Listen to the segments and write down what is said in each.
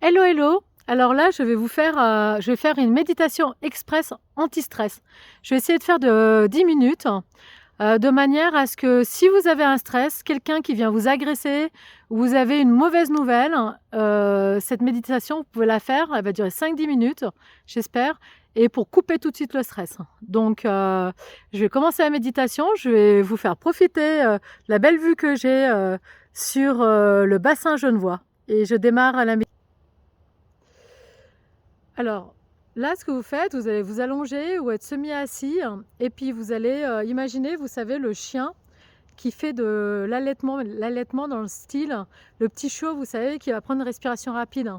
Hello, hello! Alors là, je vais faire une méditation express anti-stress. Je vais essayer de faire de 10 minutes, de manière à ce que si vous avez un stress, quelqu'un qui vient vous agresser ou vous avez une mauvaise nouvelle, cette méditation, vous pouvez la faire, elle va durer 5-10 minutes, j'espère, et pour couper tout de suite le stress. Donc, je vais commencer la méditation, je vais vous faire profiter, de la belle vue que j'ai, sur, le bassin genevois et je démarre la méditation. Alors, là, ce que vous faites, vous allez vous allonger ou être semi-assis et puis vous allez imaginer, vous savez, le chien qui fait de l'allaitement dans le style, le petit chiot, vous savez, qui va prendre une respiration rapide.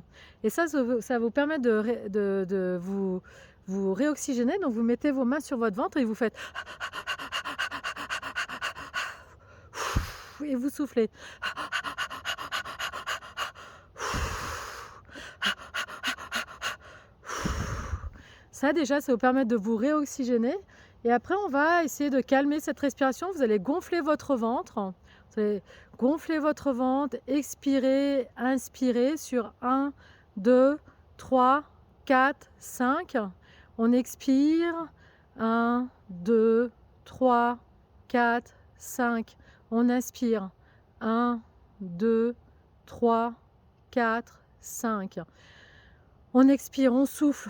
Et ça va vous permettre de vous réoxygéner. Donc, vous mettez vos mains sur votre ventre et vous faites et vous soufflez. Ça déjà, ça va vous permettre de vous réoxygéner. Et après, on va essayer de calmer cette respiration. Vous allez gonfler votre ventre. Vous allez gonfler votre ventre, expirer, inspirer sur 1, 2, 3, 4, 5. On expire. 1, 2, 3, 4, 5. On inspire. 1, 2, 3, 4, 5. On expire, on souffle.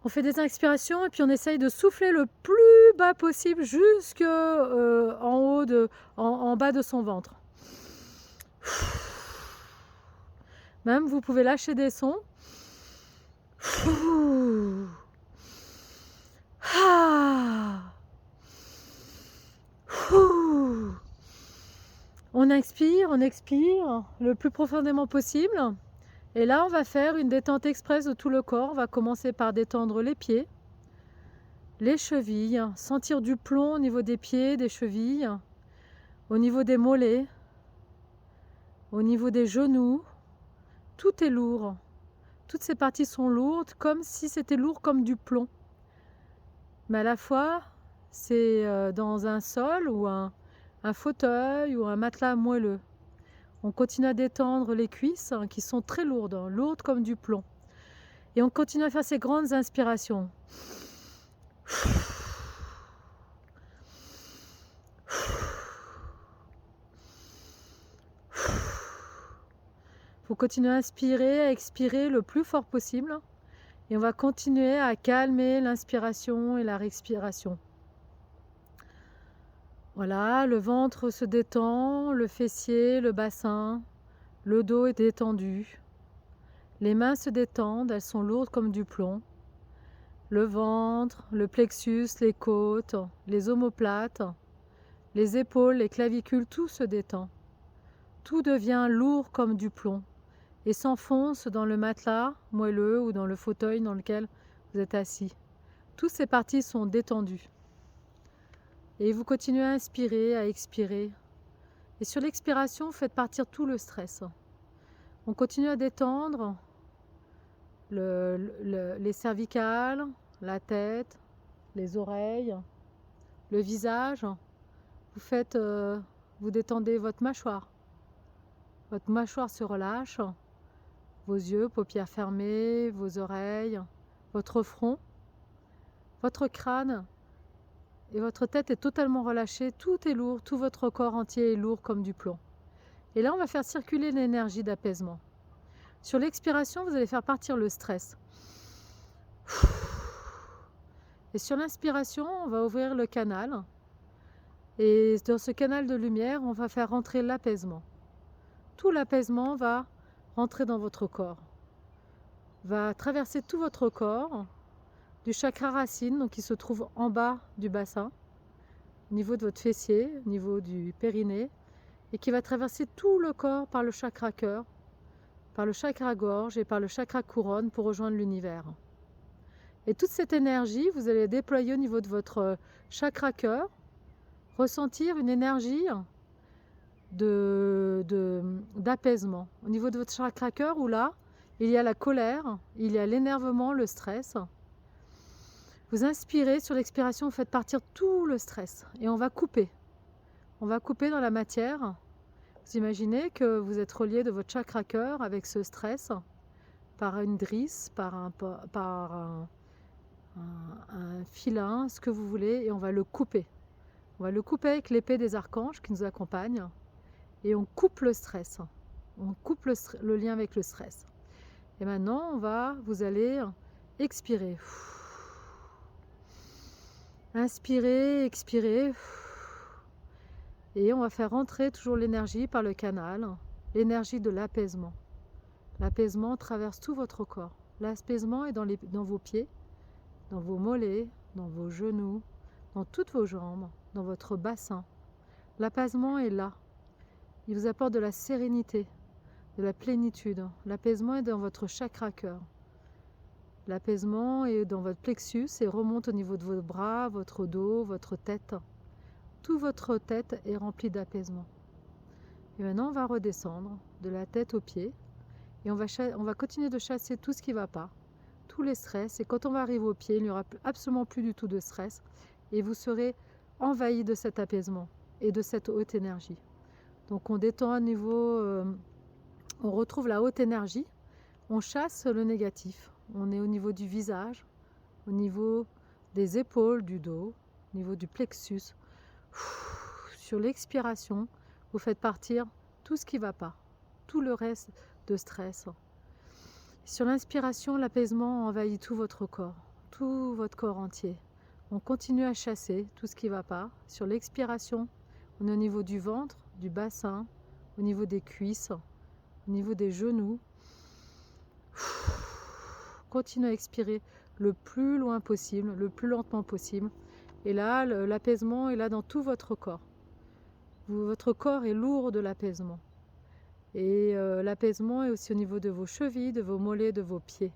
On fait des inspirations et puis on essaye de souffler le plus bas possible jusque en bas de son ventre. Même vous pouvez lâcher des sons. On inspire, on expire le plus profondément possible. Et là, on va faire une détente express de tout le corps. On va commencer par détendre les pieds, les chevilles, sentir du plomb au niveau des pieds, des chevilles, au niveau des mollets, au niveau des genoux. Tout est lourd. Toutes ces parties sont lourdes, comme si c'était lourd comme du plomb. Mais à la fois, c'est dans un sol ou un fauteuil ou un matelas moelleux. On continue à détendre les cuisses qui sont très lourdes, lourdes comme du plomb. Et on continue à faire ces grandes inspirations. Faut continuer à inspirer, à expirer le plus fort possible. Et on va continuer à calmer l'inspiration et la respiration. Voilà, le ventre se détend, le fessier, le bassin, le dos est détendu. Les mains se détendent, elles sont lourdes comme du plomb. Le ventre, le plexus, les côtes, les omoplates, les épaules, les clavicules, tout se détend. Tout devient lourd comme du plomb et s'enfonce dans le matelas moelleux ou dans le fauteuil dans lequel vous êtes assis. Toutes ces parties sont détendues. Et vous continuez à inspirer, à expirer. Et sur l'expiration, faites partir tout le stress. On continue à détendre les cervicales, la tête, les oreilles, le visage. Vous détendez votre mâchoire. Votre mâchoire se relâche. Vos yeux, paupières fermées, vos oreilles, votre front, votre crâne et votre tête est totalement relâchée. Tout est lourd, tout votre corps entier est lourd comme du plomb. Et là, on va faire circuler l'énergie d'apaisement. Sur l'expiration, vous allez faire partir le stress. Et sur l'inspiration, on va ouvrir le canal. Et dans ce canal de lumière, on va faire rentrer l'apaisement. Tout l'apaisement va rentrer dans votre corps. Va traverser tout votre corps, du chakra racine, donc qui se trouve en bas du bassin, au niveau de votre fessier, au niveau du périnée, et qui va traverser tout le corps par le chakra cœur, par le chakra gorge et par le chakra couronne pour rejoindre l'univers. Et toute cette énergie, vous allez déployer au niveau de votre chakra cœur, ressentir une énergie d'apaisement. Au niveau de votre chakra cœur, où là, il y a la colère, il y a l'énervement, le stress. Vous inspirez, sur l'expiration, vous faites partir tout le stress et on va couper. On va couper dans la matière. Vous imaginez que vous êtes relié de votre chakra cœur avec ce stress par une drisse, par un filin, ce que vous voulez, et on va le couper. On va le couper avec l'épée des archanges qui nous accompagne et on coupe le stress. On coupe le lien avec le stress. Et maintenant, vous allez expirer. Inspirez, expirez. Et on va faire rentrer toujours l'énergie par le canal, l'énergie de l'apaisement. L'apaisement traverse tout votre corps. L'apaisement est dans vos pieds, dans vos mollets, dans vos genoux, dans toutes vos jambes, dans votre bassin. L'apaisement est là. Il vous apporte de la sérénité, de la plénitude. L'apaisement est dans votre chakra cœur. L'apaisement est dans votre plexus et remonte au niveau de vos bras, votre dos, votre tête. Toute votre tête est remplie d'apaisement. Et maintenant, on va redescendre de la tête aux pieds et on va continuer de chasser tout ce qui ne va pas, tous les stress. Et quand on va arriver aux pieds, il n'y aura absolument plus du tout de stress et vous serez envahi de cet apaisement et de cette haute énergie. Donc on détend à niveau, on retrouve la haute énergie, on chasse le négatif. On est au niveau du visage, au niveau des épaules, du dos, au niveau du plexus. Sur l'expiration, vous faites partir tout ce qui ne va pas, tout le reste de stress. Sur l'inspiration, l'apaisement envahit tout votre corps entier. On continue à chasser tout ce qui ne va pas. Sur l'expiration, on est au niveau du ventre, du bassin, au niveau des cuisses, au niveau des genoux. Continuez à expirer le plus loin possible, le plus lentement possible. Et là, l'apaisement est là dans tout votre corps. Votre corps est lourd de l'apaisement. Et l'apaisement est aussi au niveau de vos chevilles, de vos mollets, de vos pieds.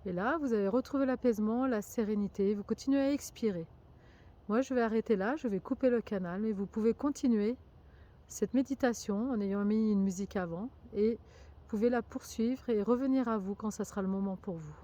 Et là, vous allez retrouver l'apaisement, la sérénité. Vous continuez à expirer. Moi, je vais arrêter là, je vais couper le canal. Mais vous pouvez continuer cette méditation en ayant mis une musique avant. Et vous pouvez la poursuivre et revenir à vous quand ça sera le moment pour vous.